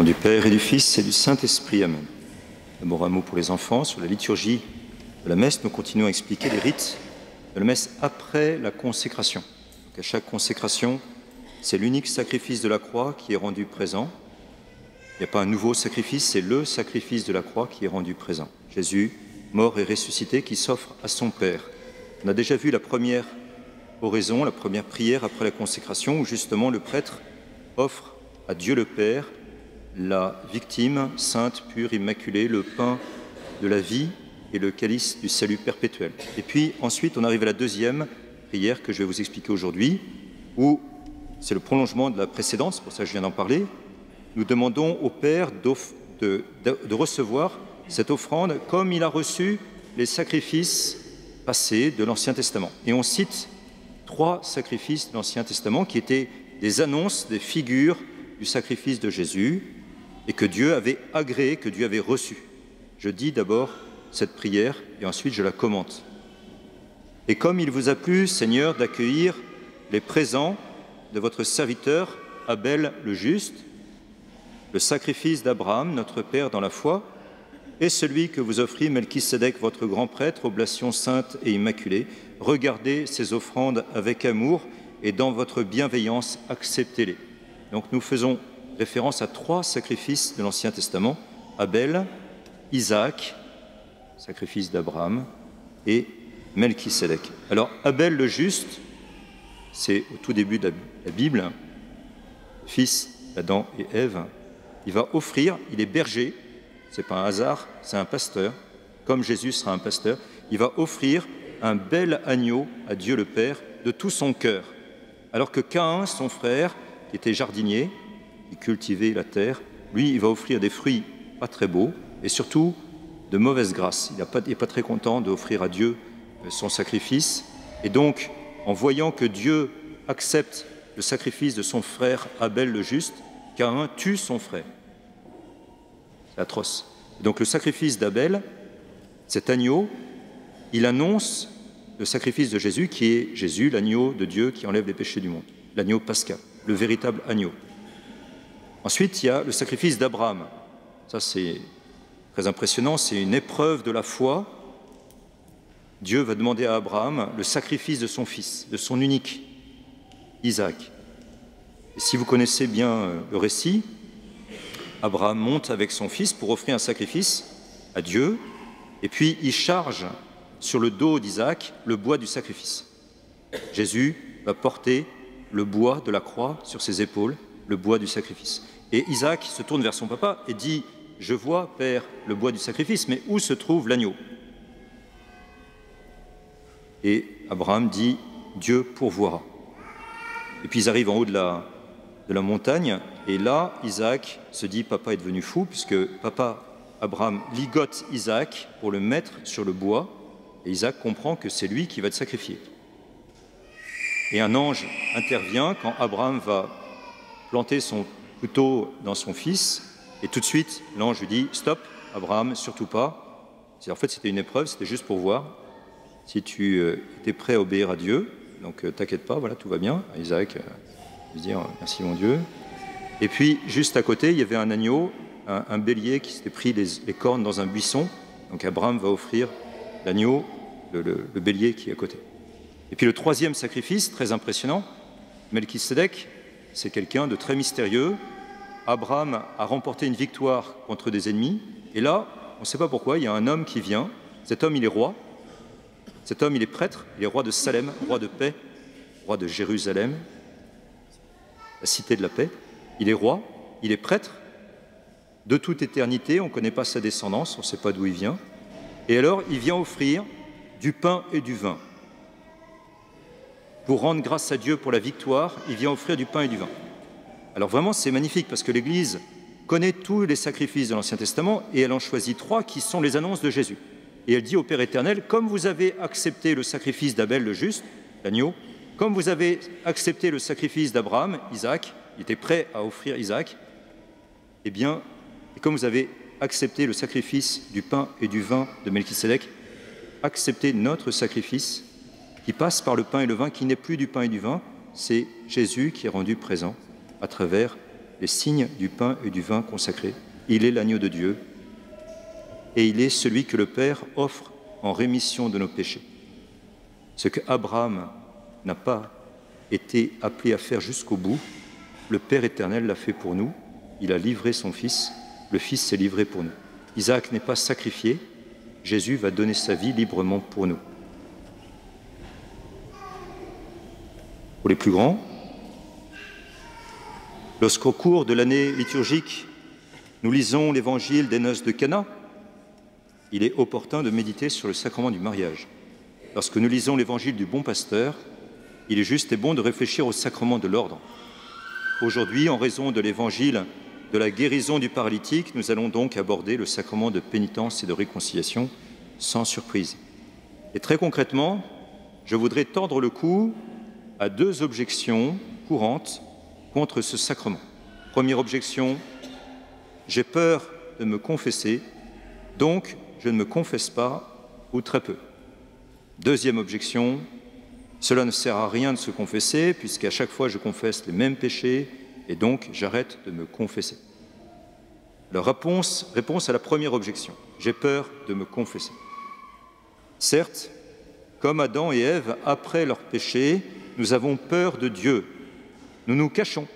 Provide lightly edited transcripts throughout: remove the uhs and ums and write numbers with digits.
nom du Père et du Fils et du Saint-Esprit. Amen. D'abord un mot pour les enfants. Sur la liturgie de la messe, nous continuons à expliquer les rites de la messe après la consécration. Donc à chaque consécration, c'est l'unique sacrifice de la croix qui est rendu présent. Il n'y a pas un nouveau sacrifice, c'est le sacrifice de la croix qui est rendu présent. Jésus, mort et ressuscité, qui s'offre à son Père. On a déjà vu la première oraison, la première prière après la consécration, où justement le prêtre offre à Dieu le Père la victime sainte, pure, immaculée, le pain de la vie et le calice du salut perpétuel. Et puis ensuite, on arrive à la deuxième prière que je vais vous expliquer aujourd'hui, où c'est le prolongement de la précédente, c'est pour ça que je viens d'en parler. Nous demandons au Père de recevoir cette offrande comme il a reçu les sacrifices passés de l'Ancien Testament. Et on cite 3 sacrifices de l'Ancien Testament qui étaient des annonces, des figures du sacrifice de Jésus et que Dieu avait agréé, que Dieu avait reçu. Je dis d'abord cette prière et ensuite je la commente. Et comme il vous a plu, Seigneur, d'accueillir les présents de votre serviteur Abel le juste, le sacrifice d'Abraham, notre Père dans la foi, et celui que vous offrit Melchisédek, votre grand prêtre, oblation sainte et immaculée, regardez ces offrandes avec amour et dans votre bienveillance, acceptez-les. Donc nous faisons référence à 3 sacrifices de l'Ancien Testament, Abel, Isaac, sacrifice d'Abraham, et Melchisédek. Alors Abel le juste, c'est au tout début de la Bible, fils d'Adam et Ève, il va offrir, il est berger, ce n'est pas un hasard, c'est un pasteur, comme Jésus sera un pasteur, il va offrir un bel agneau à Dieu le Père de tout son cœur. Alors que Caïn, son frère, qui était jardinier, qui cultivait la terre, lui, il va offrir des fruits pas très beaux et surtout de mauvaise grâce. Il n'est pas très content d'offrir à Dieu son sacrifice. Et donc, en voyant que Dieu accepte le sacrifice de son frère Abel le juste, Caïn tue son frère. C'est atroce. Et donc le sacrifice d'Abel, cet agneau, il annonce le sacrifice de Jésus, qui est Jésus, l'agneau de Dieu qui enlève les péchés du monde, l'agneau pascal, le véritable agneau. Ensuite, il y a le sacrifice d'Abraham. Ça, c'est très impressionnant, c'est une épreuve de la foi. Dieu va demander à Abraham le sacrifice de son fils, de son unique, Isaac. Et si vous connaissez bien le récit, Abraham monte avec son fils pour offrir un sacrifice à Dieu, et puis il charge sur le dos d'Isaac le bois du sacrifice. Jésus va porter le bois de la croix sur ses épaules, le bois du sacrifice. Et Isaac se tourne vers son papa et dit « Je vois, Père, le bois du sacrifice, mais où se trouve l'agneau ?» Et Abraham dit « Dieu pourvoira ». Et puis ils arrivent en haut de la montagne, et là, Isaac se dit « Papa est devenu fou », puisque papa Abraham ligote Isaac pour le mettre sur le bois, et Isaac comprend que c'est lui qui va être sacrifié. Et un ange intervient quand Abraham va planter son couteau dans son fils, et tout de suite, l'ange lui dit « Stop, Abraham, surtout pas ». En fait, c'était une épreuve, c'était juste pour voir si tu étais prêt à obéir à Dieu. Donc, t'inquiète pas, voilà, tout va bien. Isaac va se dire « Merci mon Dieu ». Et puis, juste à côté, il y avait un agneau, un bélier qui s'était pris les cornes dans un buisson. Donc, Abraham va offrir l'agneau, le bélier qui est à côté. Et puis, le 3e sacrifice, très impressionnant, Melchisédek, c'est quelqu'un de très mystérieux. Abraham a remporté une victoire contre des ennemis. Et là, on ne sait pas pourquoi, il y a un homme qui vient. Cet homme, il est roi. Cet homme, il est prêtre. Il est roi de Salem, roi de paix, roi de Jérusalem, la cité de la paix. Il est roi, il est prêtre, de toute éternité, on ne connaît pas sa descendance, on ne sait pas d'où il vient. Et alors, il vient offrir du pain et du vin. Pour rendre grâce à Dieu pour la victoire, il vient offrir du pain et du vin. Alors vraiment, c'est magnifique, parce que l'Église connaît tous les sacrifices de l'Ancien Testament, et elle en choisit 3 qui sont les annonces de Jésus. Et elle dit au Père éternel, comme vous avez accepté le sacrifice d'Abel le juste, l'agneau, comme vous avez accepté le sacrifice d'Abraham, Isaac, il était prêt à offrir Isaac, eh bien, et comme vous avez accepté le sacrifice du pain et du vin de Melchisédek, acceptez notre sacrifice qui passe par le pain et le vin, qui n'est plus du pain et du vin, c'est Jésus qui est rendu présent à travers les signes du pain et du vin consacrés. Il est l'agneau de Dieu et il est celui que le Père offre en rémission de nos péchés. Ce que Abraham n'a pas été appelé à faire jusqu'au bout, le Père éternel l'a fait pour nous. Il a livré son Fils, le Fils s'est livré pour nous. Isaac n'est pas sacrifié, Jésus va donner sa vie librement pour nous. Pour les plus grands, lorsqu'au cours de l'année liturgique, nous lisons l'évangile des noces de Cana, il est opportun de méditer sur le sacrement du mariage. Lorsque nous lisons l'évangile du bon pasteur, il est juste et bon de réfléchir au sacrement de l'ordre. Aujourd'hui, en raison de l'évangile de la guérison du paralytique, nous allons donc aborder le sacrement de pénitence et de réconciliation sans surprise. Et très concrètement, je voudrais tordre le cou à deux objections courantes contre ce sacrement. Première objection, j'ai peur de me confesser, donc je ne me confesse pas ou très peu. Deuxième objection, cela ne sert à rien de se confesser puisqu'à chaque fois je confesse les mêmes péchés et donc j'arrête de me confesser. Alors réponse à la première objection, j'ai peur de me confesser. Certes, comme Adam et Ève, après leur péché, nous avons peur de Dieu, nous nous cachons,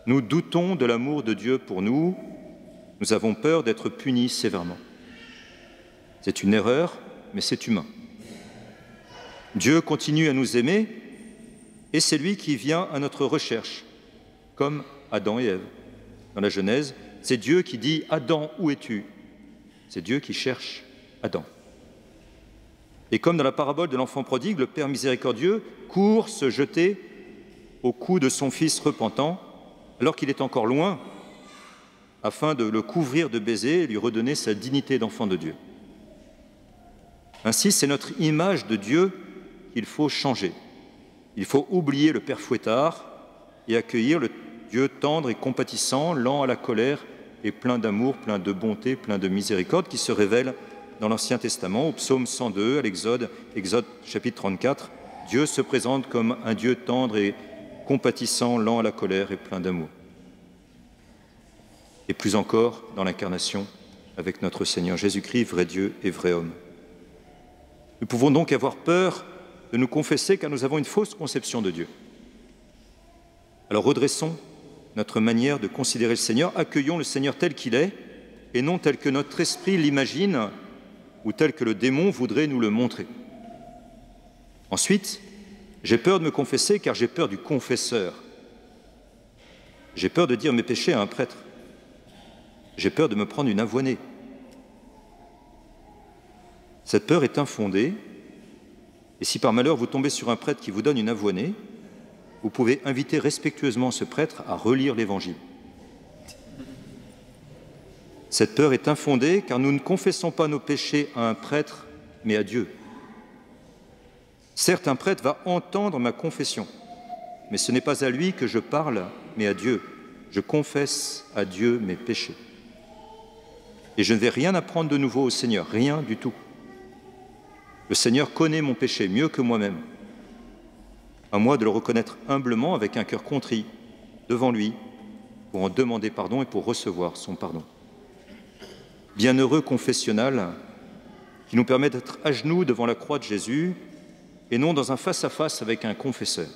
nous doutons de l'amour de Dieu pour nous, nous avons peur d'être punis sévèrement. C'est une erreur, mais c'est humain. Dieu continue à nous aimer et c'est lui qui vient à notre recherche, comme Adam et Ève. Dans la Genèse, c'est Dieu qui dit « Adam, où es-tu » C'est Dieu qui cherche Adam. Et comme dans la parabole de l'enfant prodigue, le Père miséricordieux court se jeter au cou de son fils repentant, alors qu'il est encore loin, afin de le couvrir de baisers et lui redonner sa dignité d'enfant de Dieu. Ainsi, c'est notre image de Dieu qu'il faut changer. Il faut oublier le Père fouettard et accueillir le Dieu tendre et compatissant, lent à la colère et plein d'amour, plein de bonté, plein de miséricorde, qui se révèle dans l'Ancien Testament, au psaume 102, à l'Exode, Exode chapitre 34. Dieu se présente comme un Dieu tendre et compatissant, lent à la colère et plein d'amour. Et plus encore dans l'incarnation avec notre Seigneur Jésus-Christ, vrai Dieu et vrai homme. Nous pouvons donc avoir peur de nous confesser car nous avons une fausse conception de Dieu. Alors redressons notre manière de considérer le Seigneur, accueillons le Seigneur tel qu'il est et non tel que notre esprit l'imagine ou tel que le démon voudrait nous le montrer. Ensuite, j'ai peur de me confesser car j'ai peur du confesseur. J'ai peur de dire mes péchés à un prêtre. J'ai peur de me prendre une avoinée. Cette peur est infondée, et si par malheur vous tombez sur un prêtre qui vous donne une avoinée, vous pouvez inviter respectueusement ce prêtre à relire l'Évangile. Cette peur est infondée car nous ne confessons pas nos péchés à un prêtre, mais à Dieu. Certes, un prêtre va entendre ma confession, mais ce n'est pas à lui que je parle, mais à Dieu. Je confesse à Dieu mes péchés. Et je ne vais rien apprendre de nouveau au Seigneur, rien du tout. Le Seigneur connaît mon péché mieux que moi-même. À moi de le reconnaître humblement avec un cœur contrit devant lui pour en demander pardon et pour recevoir son pardon. Bienheureux confessionnal qui nous permet d'être à genoux devant la croix de Jésus et non dans un face-à-face avec un confesseur.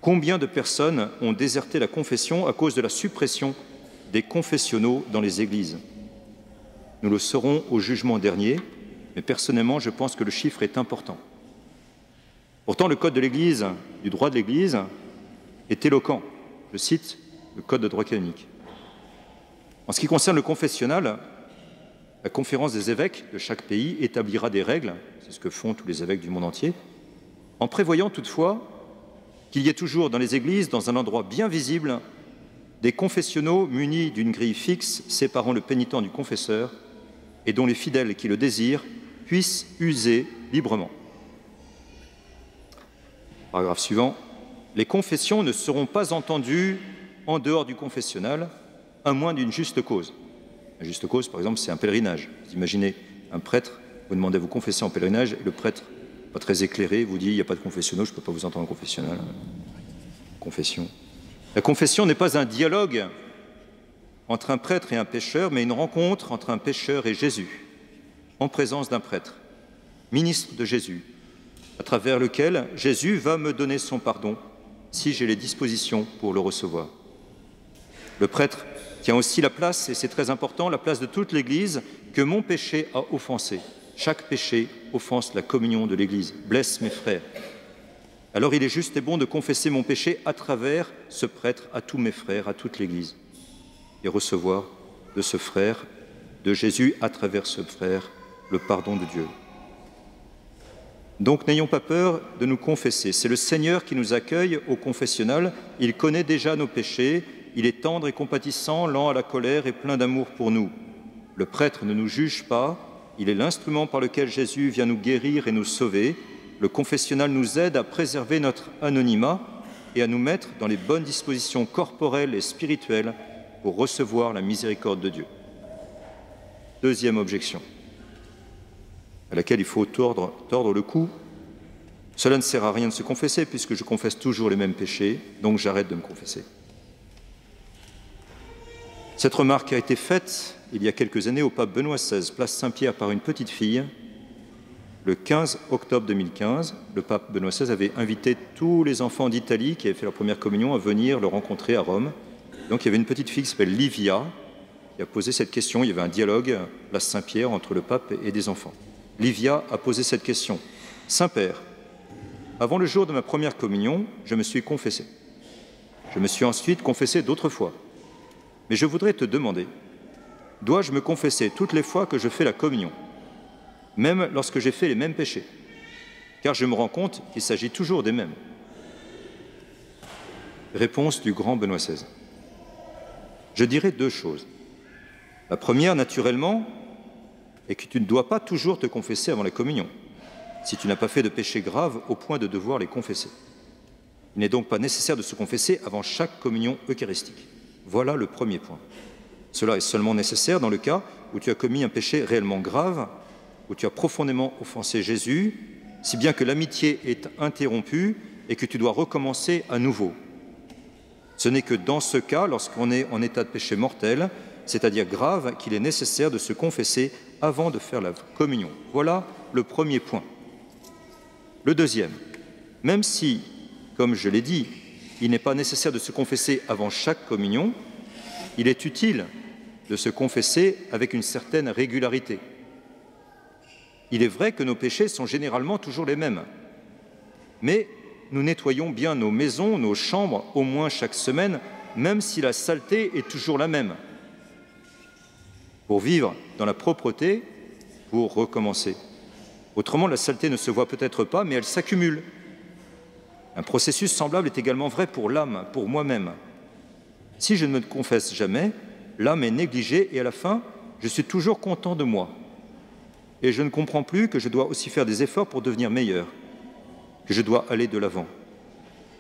Combien de personnes ont déserté la confession à cause de la suppression des confessionnaux dans les églises? Nous le saurons au jugement dernier, mais personnellement, je pense que le chiffre est important. Pourtant, le code de l'Église, du droit de l'Église, est éloquent. Je cite le code de droit canonique. En ce qui concerne le confessionnal, la conférence des évêques de chaque pays établira des règles, c'est ce que font tous les évêques du monde entier, en prévoyant toutefois qu'il y ait toujours dans les églises, dans un endroit bien visible, des confessionnaux munis d'une grille fixe séparant le pénitent du confesseur et dont les fidèles qui le désirent puissent user librement. Paragraphe suivant. Les confessions ne seront pas entendues en dehors du confessionnal, à moins d'une juste cause. La juste cause, par exemple, c'est un pèlerinage. Vous imaginez un prêtre, vous demandez à vous confesser en pèlerinage, et le prêtre, pas très éclairé, vous dit « il n'y a pas de confessionnaux, je ne peux pas vous entendre en confessionnal. » Confession. La confession n'est pas un dialogue entre un prêtre et un pécheur, mais une rencontre entre un pécheur et Jésus, en présence d'un prêtre, ministre de Jésus, à travers lequel Jésus va me donner son pardon si j'ai les dispositions pour le recevoir. Le prêtre tient aussi la place, et c'est très important, la place de toute l'Église que mon péché a offensé. Chaque péché offense la communion de l'Église, blesse mes frères. Alors il est juste et bon de confesser mon péché à travers ce prêtre, à tous mes frères, à toute l'Église, et recevoir de ce frère, de Jésus, à travers ce frère, le pardon de Dieu. Donc n'ayons pas peur de nous confesser. C'est le Seigneur qui nous accueille au confessionnal. Il connaît déjà nos péchés. Il est tendre et compatissant, lent à la colère et plein d'amour pour nous. Le prêtre ne nous juge pas. Il est l'instrument par lequel Jésus vient nous guérir et nous sauver. Le confessionnal nous aide à préserver notre anonymat et à nous mettre dans les bonnes dispositions corporelles et spirituelles pour recevoir la miséricorde de Dieu. Deuxième objection, à laquelle il faut tordre le cou. Cela ne sert à rien de se confesser puisque je confesse toujours les mêmes péchés, donc j'arrête de me confesser. Cette remarque a été faite il y a quelques années au pape Benoît XVI, place Saint-Pierre, par une petite fille. Le 15 octobre 2015, le pape Benoît XVI avait invité tous les enfants d'Italie qui avaient fait leur première communion à venir le rencontrer à Rome. Donc il y avait une petite fille qui s'appelle Livia qui a posé cette question. Il y avait un dialogue, place Saint-Pierre, entre le pape et des enfants. Livia a posé cette question. « Saint-Père, avant le jour de ma première communion, je me suis confessé. Je me suis ensuite confessé d'autres fois. Mais je voudrais te demander, dois-je me confesser toutes les fois que je fais la communion, même lorsque j'ai fait les mêmes péchés? Car je me rends compte qu'il s'agit toujours des mêmes. » Réponse du grand Benoît XVI. Je dirais deux choses. La première, naturellement, est que tu ne dois pas toujours te confesser avant la communion, si tu n'as pas fait de péché grave au point de devoir les confesser. Il n'est donc pas nécessaire de se confesser avant chaque communion eucharistique. Voilà le premier point. Cela est seulement nécessaire dans le cas où tu as commis un péché réellement grave, où tu as profondément offensé Jésus, si bien que l'amitié est interrompue et que tu dois recommencer à nouveau. Ce n'est que dans ce cas, lorsqu'on est en état de péché mortel, c'est-à-dire grave, qu'il est nécessaire de se confesser avant de faire la communion. Voilà le premier point. Le deuxième, même si, comme je l'ai dit, il n'est pas nécessaire de se confesser avant chaque communion, il est utile de se confesser avec une certaine régularité. Il est vrai que nos péchés sont généralement toujours les mêmes, mais nous nettoyons bien nos maisons, nos chambres, au moins chaque semaine, même si la saleté est toujours la même. Pour vivre dans la propreté, pour recommencer. Autrement, la saleté ne se voit peut-être pas, mais elle s'accumule. Un processus semblable est également vrai pour l'âme, pour moi-même. Si je ne me confesse jamais, l'âme est négligée et à la fin, je suis toujours content de moi. Et je ne comprends plus que je dois aussi faire des efforts pour devenir meilleur, que je dois aller de l'avant.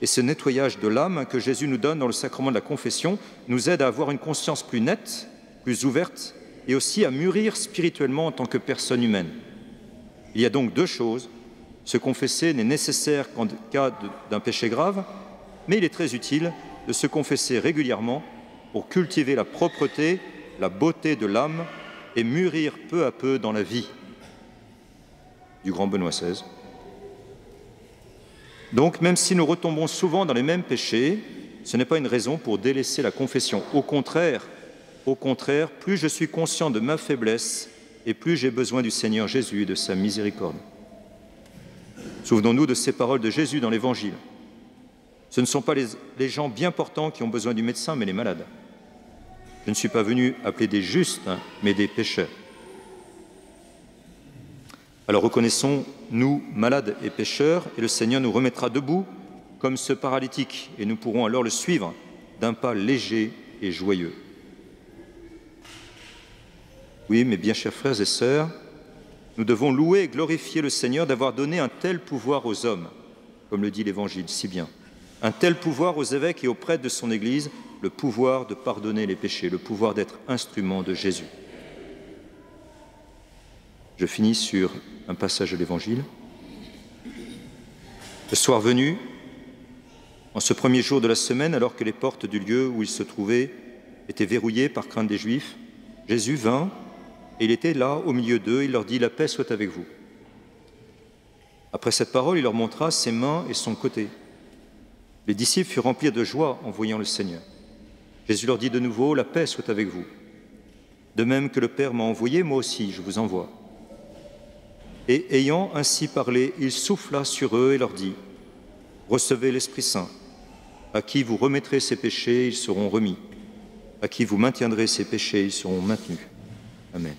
Et ce nettoyage de l'âme que Jésus nous donne dans le sacrement de la confession nous aide à avoir une conscience plus nette, plus ouverte, et aussi à mûrir spirituellement en tant que personne humaine. Il y a donc deux choses. Se confesser n'est nécessaire qu'en cas d'un péché grave, mais il est très utile de se confesser régulièrement pour cultiver la propreté, la beauté de l'âme et mûrir peu à peu dans la vie. Du grand Benoît XVI. Donc, même si nous retombons souvent dans les mêmes péchés, ce n'est pas une raison pour délaisser la confession. Au contraire, plus je suis conscient de ma faiblesse et plus j'ai besoin du Seigneur Jésus et de sa miséricorde. Souvenons-nous de ces paroles de Jésus dans l'Évangile. Ce ne sont pas les gens bien portants qui ont besoin du médecin, mais les malades. Je ne suis pas venu appeler des justes, mais des pécheurs. Alors reconnaissons-nous malades et pécheurs, et le Seigneur nous remettra debout comme ce paralytique, et nous pourrons alors le suivre d'un pas léger et joyeux. Oui, mes bien chers frères et sœurs, nous devons louer et glorifier le Seigneur d'avoir donné un tel pouvoir aux hommes, comme le dit l'Évangile si bien. Un tel pouvoir aux évêques et aux prêtres de son Église, le pouvoir de pardonner les péchés, le pouvoir d'être instrument de Jésus. Je finis sur un passage de l'Évangile. Le soir venu, En ce premier jour de la semaine, alors que les portes du lieu où il se trouvait étaient verrouillées par crainte des Juifs, Jésus vint et il était là au milieu d'eux. Il leur dit « La paix soit avec vous ». Après cette parole, il leur montra ses mains et son côté. Les disciples furent remplis de joie en voyant le Seigneur. Jésus leur dit de nouveau « La paix soit avec vous ». De même que le Père m'a envoyé, moi aussi je vous envoie. Et ayant ainsi parlé, il souffla sur eux et leur dit « Recevez l'Esprit Saint. À qui vous remettrez ses péchés, ils seront remis. À qui vous maintiendrez ses péchés, ils seront maintenus. » Amen.